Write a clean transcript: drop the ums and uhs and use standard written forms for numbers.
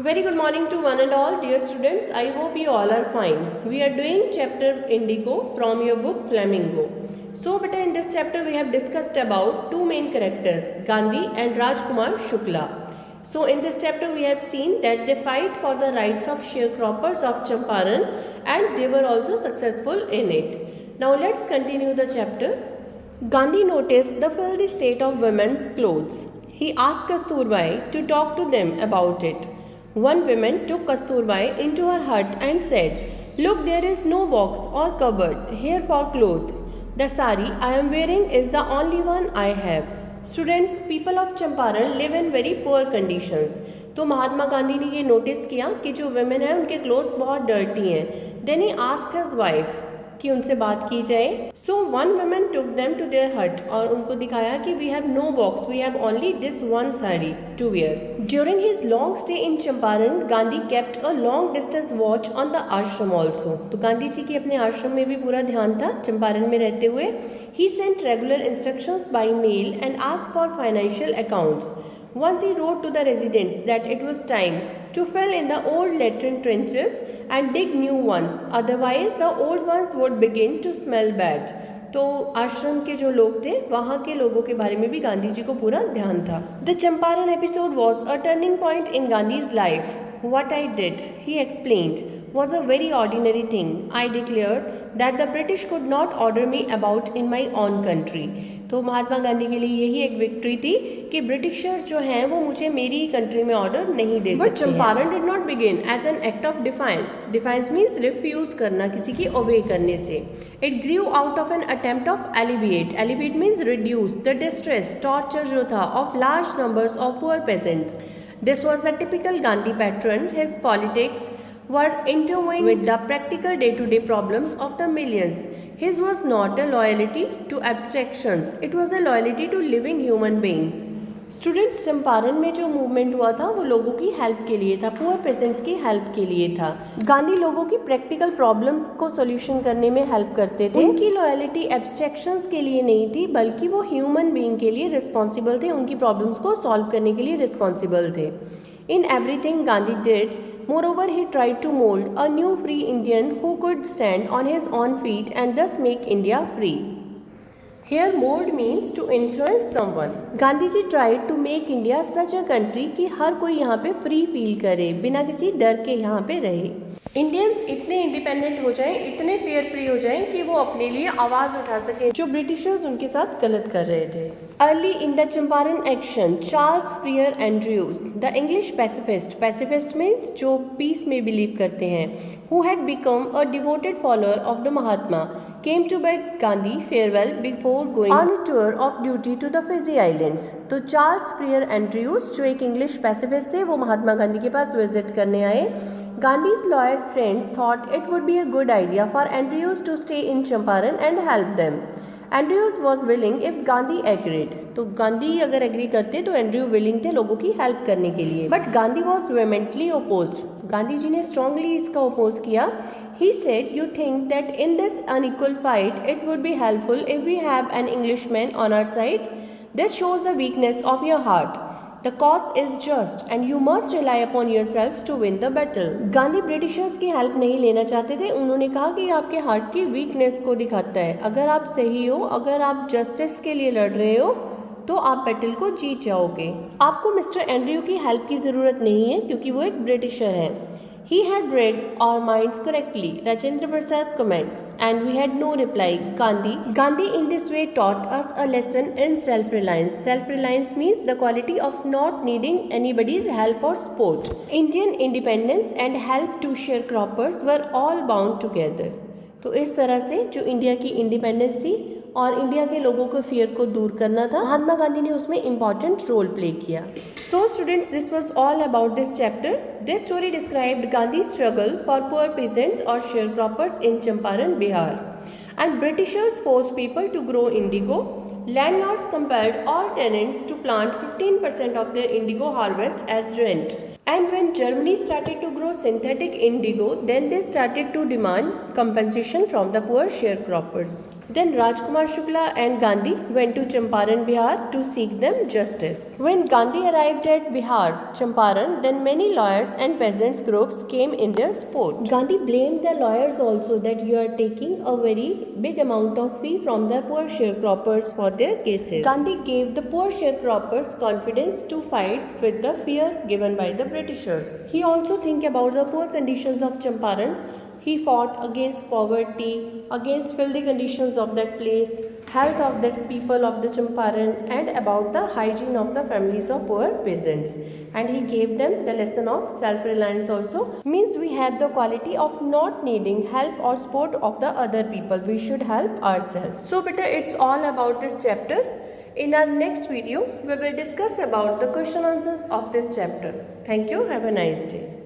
Very good morning to one and all, dear students. I hope you all are fine. We are doing chapter Indigo from your book Flamingo. So, beta, in this chapter we have discussed about two main characters, Gandhi and Rajkumar Shukla. So, in this chapter we have seen that they fight for the rights of sharecroppers of Champaran and they were also successful in it. Now, let's continue the chapter. Gandhi noticed the filthy state of women's clothes. He asked Kasturbai to talk to them about it. One woman took Kasturbai into her hut and said, "Look, there is no box or cupboard here for clothes. The sari I am wearing is the only one I have." Students, people of Champaran live in very poor conditions. तो महात्मा गांधी ने ये notice किया कि जो women हैं उनके clothes बहुत dirty हैं. Then he asked his wife कि उनसे बात की जाए. So one woman took them to their hut और उनको दिखाया कि we have no box, we have only this one sari to wear. During his long stay in Champaran, Gandhi kept a long distance watch on the ashram also. तो गांधी जी की अपने आश्रम में भी पूरा ध्यान था चंपारण में रहते हुए. He sent regular instructions by mail and asked for financial accounts. Once he wrote to the residents that it was time to fill in the old latrine trenches and dig new ones, otherwise the old ones would begin to smell bad. तो आश्रम के जो लोग थे वहाँ के लोगों के बारे में भी गांधी जी को पूरा ध्यान था. The Champaran episode was a turning point in Gandhi's life. What I did, he explained, was a very ordinary thing. I declared that the British could not order me about in my own country. तो महात्मा गांधी के लिए यही एक victory थी कि britisher जो हैं वो मुझे मेरी ही कंट्री में ऑर्डर नहीं दे सकते. But Champaran did not begin as an act of defiance. Defiance means refuse करना, किसी की ओबे करने से. It grew out of an attempt of alleviate. Alleviate means reduce the distress, torture जो था of large numbers of poor peasants. This was the typical Gandhi pattern. His politics were intertwined with the practical day-to-day problems of the millions. His was not a loyalty to abstractions, it was a loyalty to living human beings. Students, Champaran में जो movement हुआ था वो लोगों की help के लिए था, पुअर पेशेंट्स की हेल्प के लिए था. गांधी लोगों की प्रैक्टिकल प्रॉब्लम्स को सॉल्यूशन करने में हेल्प करते थे. उनकी लॉयल्टी एब्स्ट्रैक्शंस के लिए नहीं थी बल्कि वो ह्यूमन बीइंग के लिए रिस्पॉन्सिबल थे, उनकी प्रॉब्लम्स को सॉल्व करने के लिए रिस्पॉन्सिबल थे. In everything Gandhi did, moreover, he tried to mold a new free Indian who could stand on his own feet and thus make India free. Here, mold means to influence someone. Gandhi ji tried to make India such a country कि हर कोई यहाँ पे free feel करे, बिना किसी डर के यहाँ पे रहे. इंडियंस इतने इंडिपेंडेंट हो जाएं, इतने फेयर फ्री हो जाएं कि वो अपने लिए आवाज़ उठा सकें जो ब्रिटिशर्स उनके साथ गलत कर रहे थे. Early in the Champaran action, Charles Freer Andrews, the English pacifist. Pacifist means जो पीस में बिलीव करते हैं. Who had become a devoted follower of the Mahatma, came to bid Gandhi farewell before going on a tour of duty to the Fiji islands. तो Charles Freer Andrews जो एक English pacifist थे वो महात्मा गांधी के पास विजिट करने आए. Gandhi's lawyer's friends thought it would be a good idea for Andrews to stay in Champaran and help them. Andrews was willing if Gandhi agreed. तो गांधी अगर agree करते तो एंड्रयू विलिंग थे लोगों की हेल्प करने के लिए. But Gandhi was vehemently opposed. Gandhi ji ने स्ट्रांगली इसका ओपोज किया. He said, you think that in this unequal fight it would be helpful if we have an Englishman on our side. This shows the weakness of your heart. The cause is just and you must rely upon yourselves to win the battle. Gandhi Britishers की help नहीं लेना चाहते थे. उन्होंने कहा कि आपके heart की वीकनेस को दिखाता है. अगर आप सही हो, अगर आप जस्टिस के लिए लड़ रहे हो तो आप बैटल को जीत जाओगे. आपको मिस्टर एंड्रयू की हेल्प की ज़रूरत नहीं है क्योंकि वो एक ब्रिटिशर है. He had read our minds correctly, Rajendra Prasad comments, and we had no reply. Gandhi in this way taught us a lesson in self-reliance. Self-reliance means the quality of not needing anybody's help or support. Indian independence and help to sharecroppers were all bound together. तो इस तरह से जो India की independence थी और India के लोगों के फियर को दूर करना था, महात्मा गांधी ने उसमें इम्पॉर्टेंट रोल प्ले किया. So students, this was all about this chapter. This story described Gandhi's struggle for poor peasants or sharecroppers in Champaran, Bihar. And Britishers forced people to grow indigo. Landlords compelled all tenants to plant 15% of their indigo harvest as rent. And when Germany started to grow synthetic indigo, then they started to demand compensation from the poor sharecroppers. Then Rajkumar Shukla and Gandhi went to Champaran, Bihar to seek them justice. When Gandhi arrived at Bihar, Champaran, then many lawyers and peasants groups came in their support. Gandhi blamed the lawyers also that you are taking a very big amount of fee from the poor sharecroppers for their cases. Gandhi gave the poor sharecroppers confidence to fight with the fear given by the Britishers. He also think about the poor conditions of Champaran. He fought against poverty, against filthy conditions of that place, health of the people of the Champaran, and about the hygiene of the families of poor peasants. And he gave them the lesson of self-reliance also. Means we have the quality of not needing help or support of the other people. We should help ourselves. So beta, it's all about this chapter. In our next video, we will discuss about the question answers of this chapter. Thank you. Have a nice day.